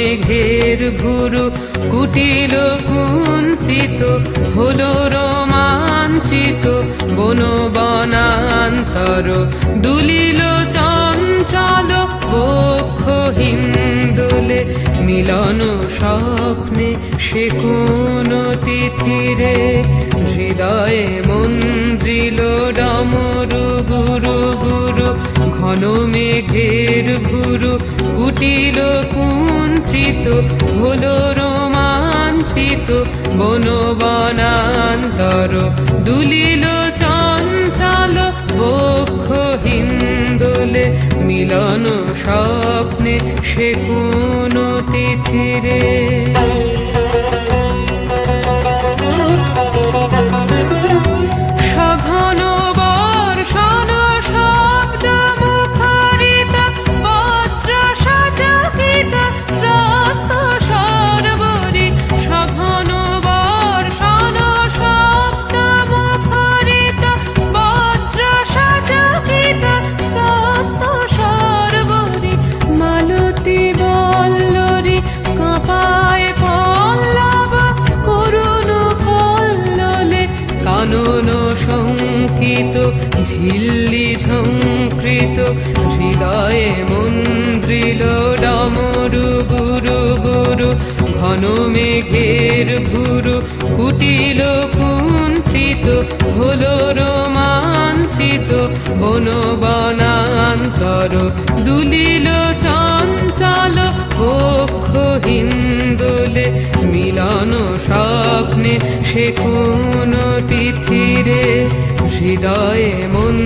মেঘের ভুরু কুটিল কুঞ্চিত হলো রোমাঞ্চিত বন বনান্তর দুলিল চঞ্চল বক্ষ হিন্দোলে মিলন স্বপ্নে সে কোন তিথিরে হৃদয়ে মন্দ্রিল ডমরু গুরু গুরু ঘন মেঘের ভুরু কুটিল কুঞ্চিত হলো রোমাঞ্চিত বন বনান্তর দুলিল চঞ্চল বক্ষ হিন্দোলে মিলন স্বপ্নে সে কোন তিথিরে সঘন বর্ষণ শব্দ মুখরিত বজ্র সচকিত ত্রস্ত সর্বরি সঘন বর্ষণ শব্দ মুখরিত বজ্র সচকিত ত্রস্ত সর্বরি মালতী বল্লরী কাঁপায় পল্লব করুণ কল্লোলে কানন শঙ্কিত ঝিল্লি ঝঙ্কৃত হৃদয়ে মন্দ্রিল ডমরু গুরু গুরু ঘন মেঘের ভুরু কুটিল কুঞ্চিত হলো রোমাঞ্চিত বন বনান্তর দুলিল চঞ্চল বক্ষ হিন্দোলে মিলন স্বপ্নে সে কোন তিথিরে হৃদয়ে মন